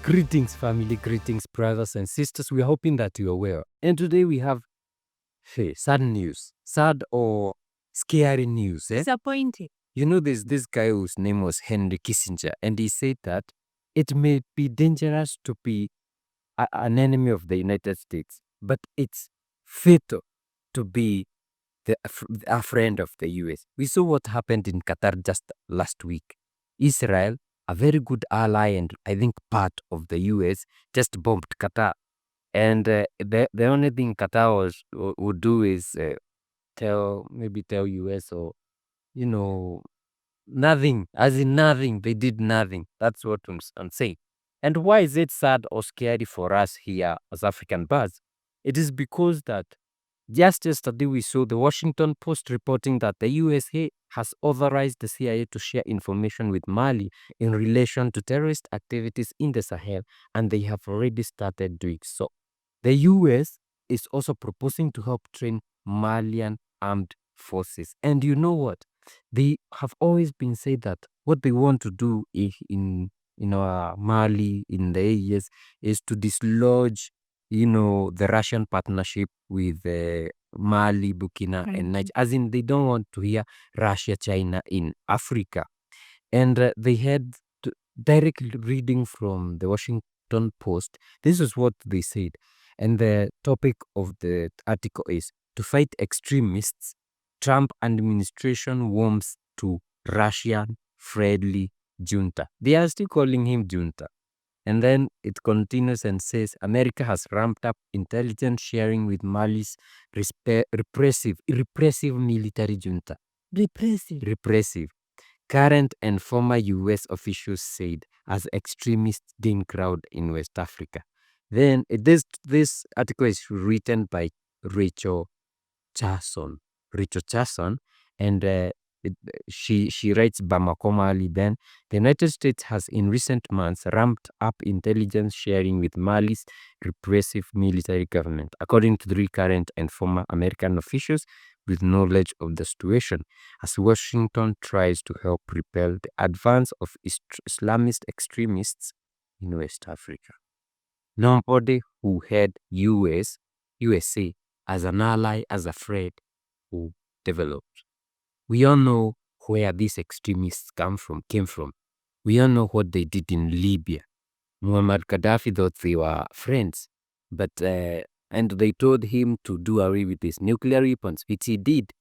Greetings, family, greetings, brothers and sisters. We are hoping that you are well. And today we have sad news, sad or scary news. Disappointing. You know, there's this guy whose name was Henry Kissinger, and he said that it may be dangerous to be an enemy of the United States, but it's fatal to be a friend of the US. We saw what happened in Qatar just last week. Israel, a very good ally and I think part of the US, just bombed Qatar. And the only thing Qatar would do is tell US or, nothing, as in nothing. They did nothing. That's what I'm saying. And why is it sad or scary for us here as African birds? It is because that just yesterday, we saw the Washington Post reporting that the USA has authorized the CIA to share information with Mali in relation to terrorist activities in the Sahel, and they have already started doing so. The US is also proposing to help train Malian armed forces. And you know what? They have always been said that what they want to do in Mali in the years is to dislodge the Russian partnership with Mali, Burkina, and Niger. As in, they don't want to hear Russia, China in Africa. And they had directly reading from the Washington Post. This is what they said. And the topic of the article is to fight extremists, Trump administration warms to Russian friendly junta. They are still calling him junta. And then it continues and says, America has ramped up intelligence sharing with Mali's repressive military junta. Repressive. Current and former US officials said as extremists gain crowd in West Africa. Then this article is written by Rachel Charson, and she writes Bamako, Mali. Then the United States has in recent months ramped up intelligence sharing with Mali's repressive military government, according to three current and former American officials with knowledge of the situation, as Washington tries to help repel the advance of Islamist extremists in West Africa. Nobody who had USA as an ally, as a friend, who developed. We all know where these extremists came from. We all know what they did in Libya. Muammar Gaddafi thought they were friends, but and they told him to do away with his nuclear weapons, which he did.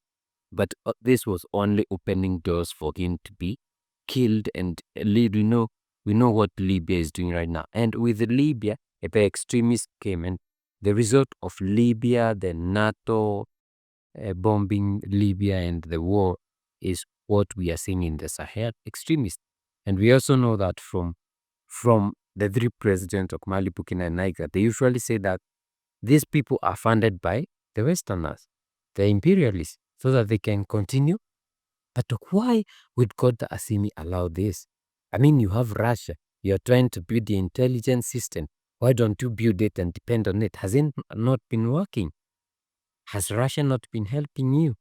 But this was only opening doors for him to be killed. And we know what Libya is doing right now. And with Libya, the extremists came, and the result of Libya, the NATO bombing Libya and the war is what we are seeing in the Sahel extremists. And we also know that from the three presidents of Mali, Burkina, and Niger, they usually say that these people are funded by the Westerners, the imperialists, so that they can continue. But why would Goita Assimi allow this? I mean, you have Russia. You're trying to build the intelligence system. Why don't you build it and depend on it? Has it not been working? Has Russia not been helping you?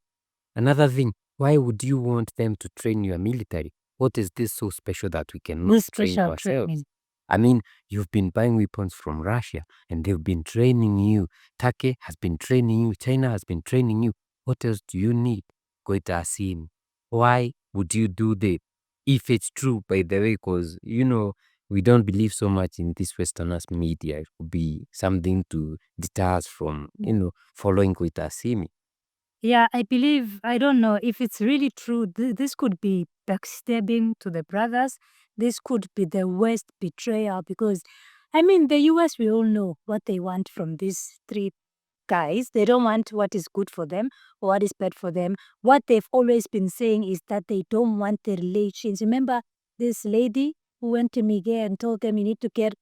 Another thing, why would you want them to train your military? What is this so special that we cannot train ourselves? I mean, you've been buying weapons from Russia and they've been training you. Turkey has been training you. China has been training you. What else do you need? Goita Assimi. Why would you do that? If it's true, by the way, because, we don't believe so much in this Westerners media. It would be something to deter us from, following Goita Assimi. Yeah, I don't know if it's really true. This could be backstabbing to the brothers. This could be the worst betrayal because, the US, we all know what they want from these three guys. They don't want what is good for them or what is bad for them. What they've always been saying is that they don't want the relations. Remember this lady who went to Miguel and told them you need to get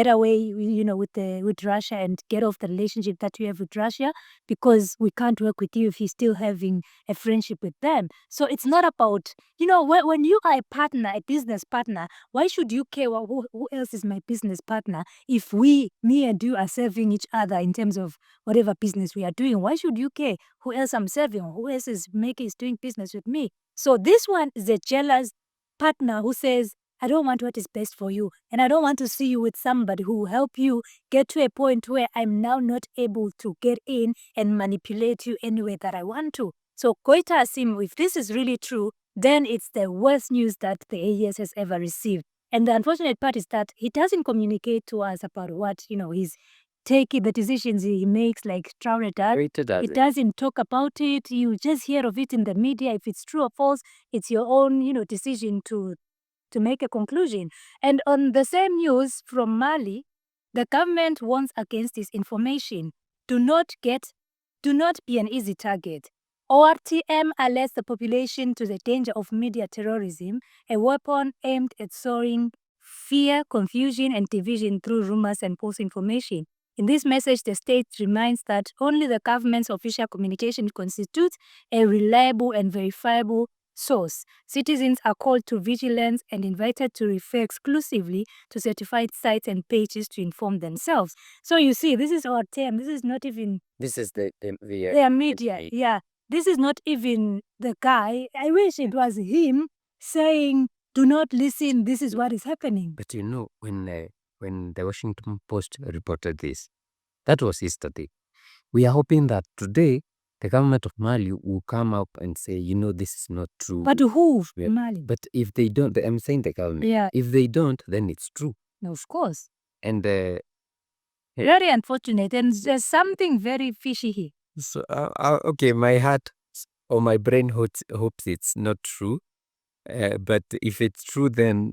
away, with Russia and get off the relationship that you have with Russia because we can't work with you if you're still having a friendship with them. So it's not about, when you are a partner, a business partner, why should you care who else is my business partner if me and you are serving each other in terms of whatever business we are doing? Why should you care who else I'm serving or who else is doing business with me? So this one is a jealous partner who says, I don't want what is best for you. And I don't want to see you with somebody who will help you get to a point where I'm now not able to get in and manipulate you any way that I want to. So Goita Assimi, if this is really true, then it's the worst news that the AES has ever received. And the unfortunate part is that he doesn't communicate to us about what, he's taking, the decisions he makes, like Traore does. He doesn't talk about it. You just hear of it in the media. If it's true or false, it's your own, decision to make a conclusion. And on the same news from Mali, the government warns against disinformation. Do not be an easy target. ORTM alerts the population to the danger of media terrorism, a weapon aimed at sowing fear, confusion, and division through rumors and false information. In this message, the state reminds that only the government's official communication constitutes a reliable and verifiable source. Citizens are called to vigilance and invited to refer exclusively to certified sites and pages to inform themselves. So you see, this is our term. This is not even... This is their media. Yeah. This is not even the guy. I wish it was him saying, do not listen, this is what is happening. But when the Washington Post reported this, that was yesterday. We are hoping that today the government of Mali will come up and say, this is not true. But who? Mali. But if they don't, I'm saying the government. Yeah. If they don't, then it's true. Of course. And very unfortunate, and there's something very fishy here. So okay, my heart or my brain hopes it's not true. But if it's true, then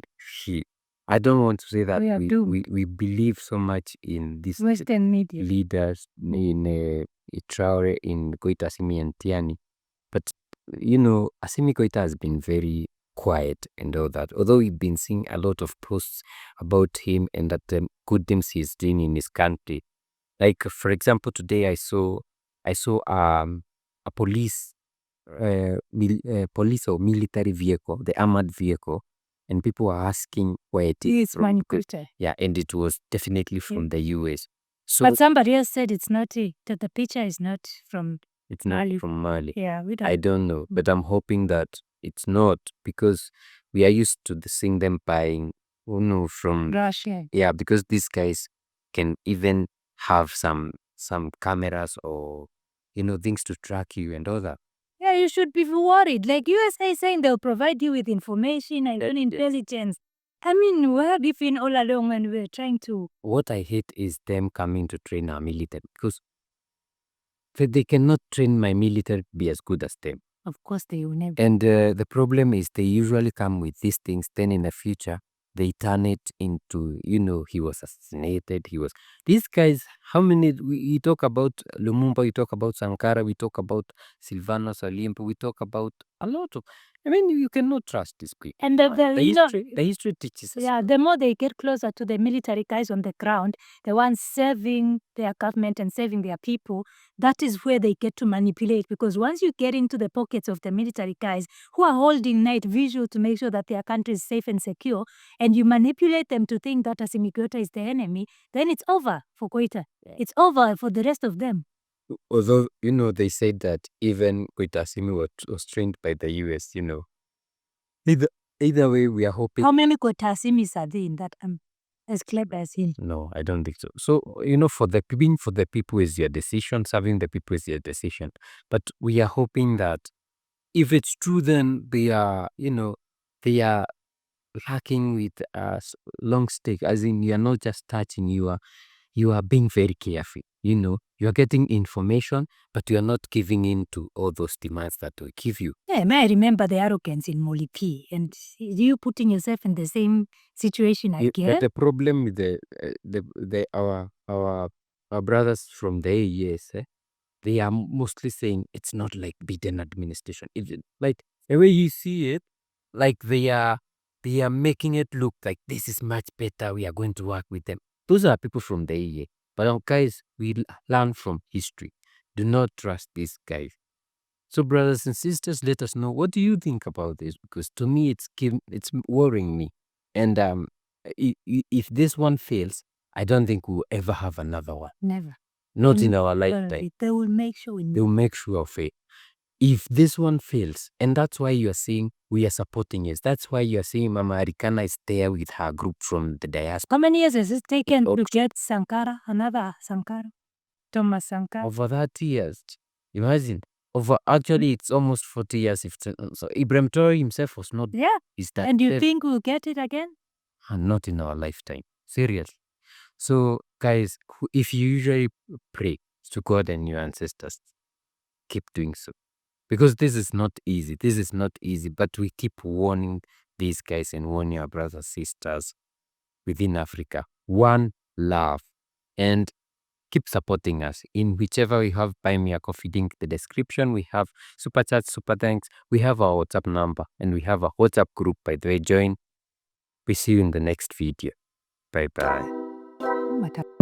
I don't want to say that we believe so much in these Western media leaders, in Traore, in Goita, Assimi, and Tiani. But Assimi Goita has been very quiet and all that. Although we've been seeing a lot of posts about him and that good things he's doing in his country. Like for example, today I saw a police or military vehicle, the armored vehicle, and people are asking where it is from. Yeah, and it was definitely from the US. So, but somebody else said it's not that the picture is not from Mali. Not from Mali. Yeah, I don't know, but I'm hoping that it's not, because we are used to seeing them buying from Russia. Yeah, because these guys can even have some cameras or things to track you and all that. Yeah, you should be worried. Like USA saying they'll provide you with information and intelligence. I mean, where have you been all along when we're trying to... What I hate is them coming to train our military, because they cannot train my military to be as good as them. Of course they will never. And the problem is they usually come with these things, then in the future, they turn it into, he was assassinated, these guys, how many, we talk about Lumumba, we talk about Sankara, we talk about Silvanus Olimpo, we talk about a lot of, you cannot trust these people. And the history teaches us. Yeah, the more they get closer to the military guys on the ground, the ones serving their government and serving their people, that is where they get to manipulate. Because once you get into the pockets of the military guys who are holding night vigil to make sure that their country is safe and secure, and you manipulate them to think that Assimi Goita is the enemy, then it's over for Goita. Yeah. It's over for the rest of them. Although, they said that even Goita Assimi was trained by the US, Either way, we are hoping. How many Goita Assimis are there in that as clever as him? No, I don't think so. So, for the people is your decision, serving the people is your decision. But we are hoping that if it's true, then they are hacking with a long stick, as in you are not just touching, you are being very careful. You are getting information, but you are not giving in to all those demands that we give you. Yeah, I remember the arrogance in Molipi, and you putting yourself in the same situation again. The problem with our brothers from the AES, they are mostly saying it's not like Biden administration. Like the way you see it, like they are making it look like this is much better. We are going to work with them. Those are people from the AEA. But guys, we learn from history. Do not trust these guys. So brothers and sisters, let us know, what do you think about this? Because to me, it's worrying me. And if this one fails, I don't think we'll ever have another one. Never. Not in our lifetime. They will make sure. They will make sure of it. if this one fails, and that's why you are saying we are supporting it. That's why you are saying Mama Arikana is there with her group from the diaspora. How many years has it taken to get Sankara, another Sankara, Thomas Sankara? Over 30 years. Imagine. Actually, it's almost 40 years. So Ibrahim Traore himself was not. Yeah. And you think we'll get it again? Not in our lifetime. Seriously. So, guys, if you usually pray to God and your ancestors, keep doing so. Because this is not easy. This is not easy. But we keep warning these guys and warning our brothers, sisters within Africa. One love. And keep supporting us in whichever we have. Buy me a coffee link in the description. We have super chats, super thanks. We have our WhatsApp number and we have a WhatsApp group, by the way. Join. We see you in the next video. Bye bye.